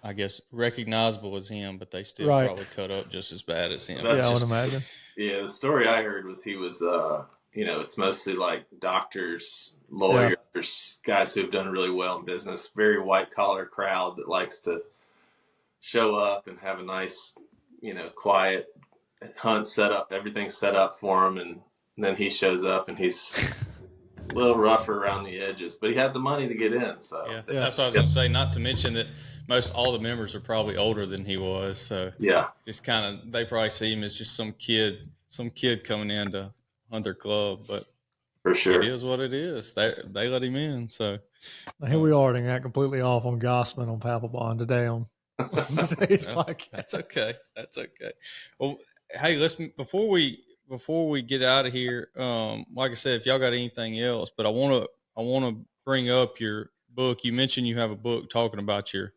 I guess, recognizable as him, but they still probably cut up just as bad as him. I would imagine. Yeah, the story I heard was he was, it's mostly like doctors, lawyers, guys who've done really well in business, very white collar crowd that likes to show up and have a nice, quiet hunt set up, everything set up for him. And then he shows up and he's a little rougher around the edges, but he had the money to get in. So that's what I was going to say. Not to mention that all the members are probably older than he was. So just kind of, they probably see him as just some kid coming in to hunt their club, but for sure it is what it is. They let him in. So now, here we are, got completely off on Gossman on Papelbon today on today's podcast. That's okay. Well, hey, before we get out of here, like I said, if y'all got anything else, but I want to bring up your book. You mentioned you have a book talking about your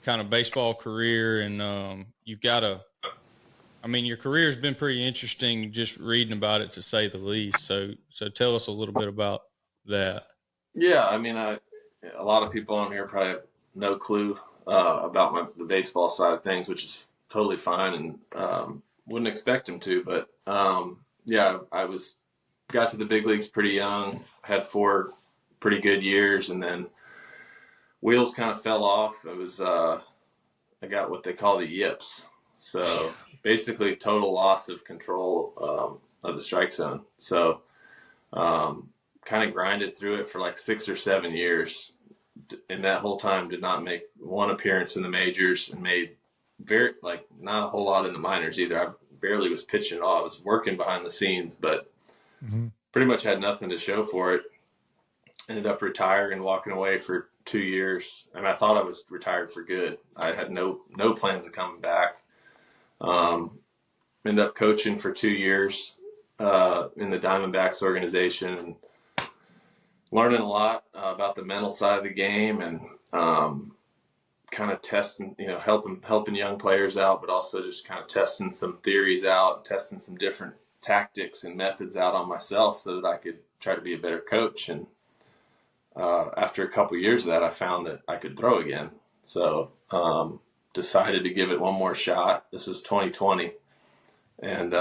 kind of baseball career, and you've got your career has been pretty interesting just reading about it, to say the least. So tell us a little bit about that. Yeah, a lot of people on here probably have no clue about the baseball side of things, which is totally fine, and wouldn't expect them to. But I got to the big leagues pretty young, had 4 pretty good years, and then wheels kind of fell off. It was I got what they call the yips, so basically total loss of control of the strike zone. So kind of grinded through it for like 6 or 7 years, and that whole time did not make one appearance in the majors, and made not a whole lot in the minors either. I barely was pitching at all. I was working behind the scenes, but pretty much had nothing to show for it. Ended up retiring and walking away for 2 years. And I thought I was retired for good. I had no plans of coming back. Ended up coaching for 2 years in the Diamondbacks organization, and learning a lot about the mental side of the game, and kind of testing, helping young players out, but also just kind of testing some theories out, testing some different tactics and methods out on myself so that I could try to be a better coach. And after a couple of years of that, I found that I could throw again. So decided to give it one more shot. This was 2020, and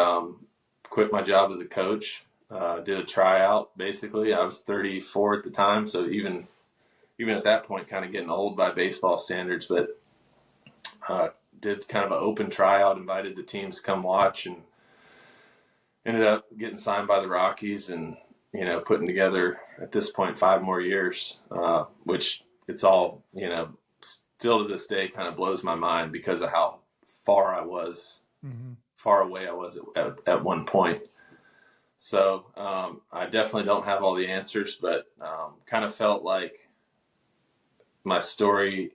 quit my job as a coach. did a tryout. Basically, I was 34 at the time, so even at that point, kind of getting old by baseball standards. But did kind of an open tryout, invited the teams to come watch, and ended up getting signed by the Rockies, and putting together at this point 5 more years, which it's all still to this day kind of blows my mind because of how far I was, far away I was at one point. So I definitely don't have all the answers, but kind of felt like my story,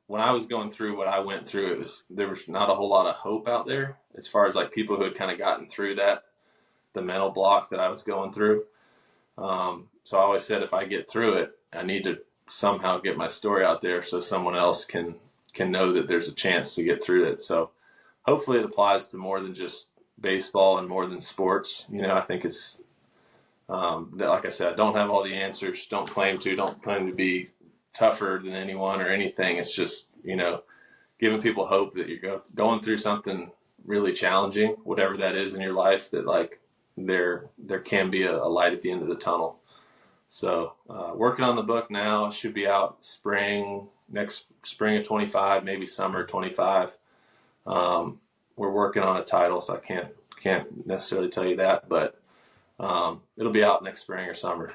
when I was going through what I went through, there was not a whole lot of hope out there as far as like people who had kind of gotten through the mental block that I was going through. So I always said, if I get through it, I need to somehow get my story out there so someone else can know that there's a chance to get through it. So hopefully it applies to more than just baseball and more than sports. I think it's, like I said, I don't have all the answers. Don't claim to be tougher than anyone or anything. It's just, giving people hope that you're going through something really challenging, whatever that is in your life, that like there can be a light at the end of the tunnel. So working on the book now, should be out next spring of 25, maybe summer 25. We're working on a title, so I can't necessarily tell you that, but it'll be out next spring or summer.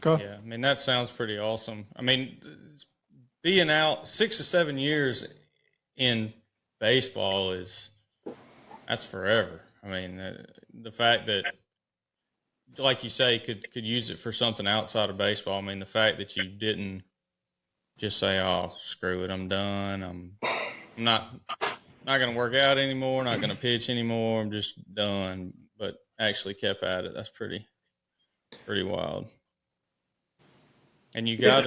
Okay. Yeah, I mean, that sounds pretty awesome. I mean, being out 6 to 7 years in baseball that's forever. I mean, the fact that, like you say, could use it for something outside of baseball. I mean, the fact that you didn't just say, "Oh, screw it, I'm done. I'm not going to work out anymore. Not going to pitch anymore. I'm just done." But actually kept at it. That's pretty wild. And you got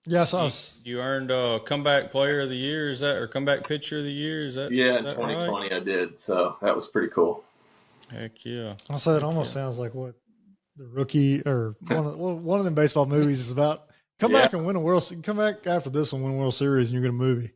Yes, you earned comeback player of the year, is that, or comeback pitcher of the year? Is that in that 2020 right? I did, so that was pretty cool. Heck yeah! I'll say it almost sounds like what the Rookie or one of them baseball movies is about. Come Yeah, back and win a World. Come back after this and win a World Series, and you're going to movie.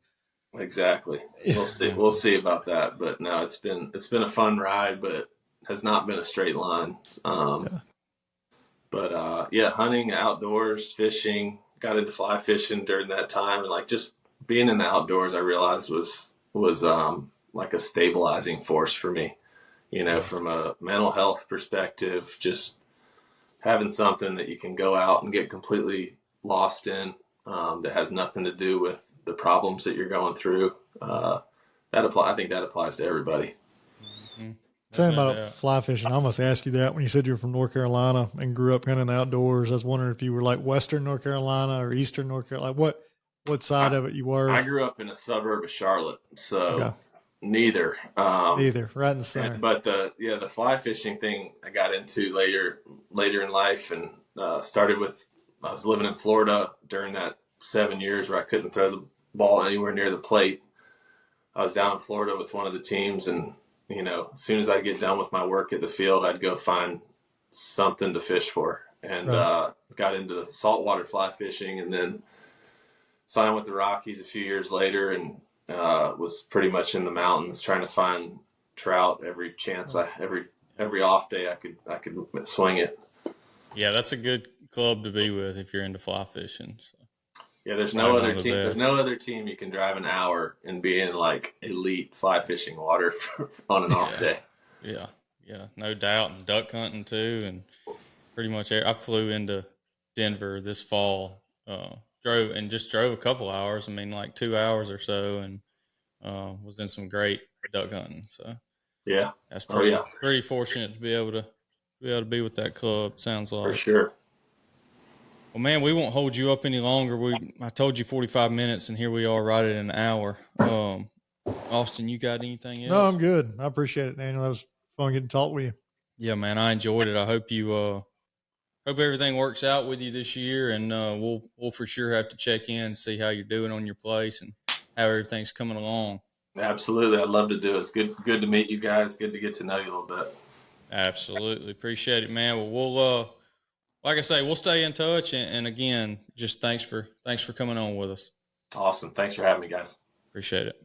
exactly. Yeah. We'll see about that. But no, it's been a fun ride, but it has not been a straight line. But hunting, outdoors, fishing. Got into fly fishing during that time, and like just being in the outdoors, I realized was like a stabilizing force for me. From a mental health perspective, just having something that you can go out and get completely lost in, that has nothing to do with the problems that you're going through. I think that applies to everybody. Mm-hmm. Saying about fly fishing, I almost asked you that when you said you were from North Carolina and grew up kind of in the outdoors. I was wondering if you were like Western North Carolina or Eastern North Carolina. Like what side of it you were? I grew up in a suburb of Charlotte, so okay. Neither. Neither, right in the center. But the fly fishing thing I got into later in life, and started with, I was living in Florida during that 7 years where I couldn't throw the ball anywhere near the plate. I was down in Florida with one of the teams, and as soon as I get done with my work at the field, I'd go find something to fish for, and got into saltwater fly fishing, and then signed with the Rockies a few years later, and was pretty much in the mountains trying to find trout every chance every off day I could swing it. Yeah, that's a good club to be with if you're into fly fishing. So. Yeah, there's no other team. There's no other team you can drive an hour and be in like elite fly fishing water on an off day. Yeah, no doubt. And duck hunting too, and pretty much. I flew into Denver this fall. Drove a couple hours. I mean, like 2 hours or so, and was in some great duck hunting. So yeah, that's pretty fortunate to be able to be with that club. Sounds like, for sure. Well, man, we won't hold you up any longer. I told you 45 minutes, and here we are right at an hour. Austin, you got anything else? No, I'm good. I appreciate it, Daniel. That was fun getting to talk with you. Yeah, man, I enjoyed it. I hope you hope everything works out with you this year, and we'll for sure have to check in and see how you're doing on your place and how everything's coming along. Absolutely, I'd love to do it. It's good to meet you guys. Good to get to know you a little bit. Absolutely, appreciate it, man. Well, we'll like I say, we'll stay in touch, and again, just thanks for coming on with us. Awesome. Thanks for having me, guys. Appreciate it.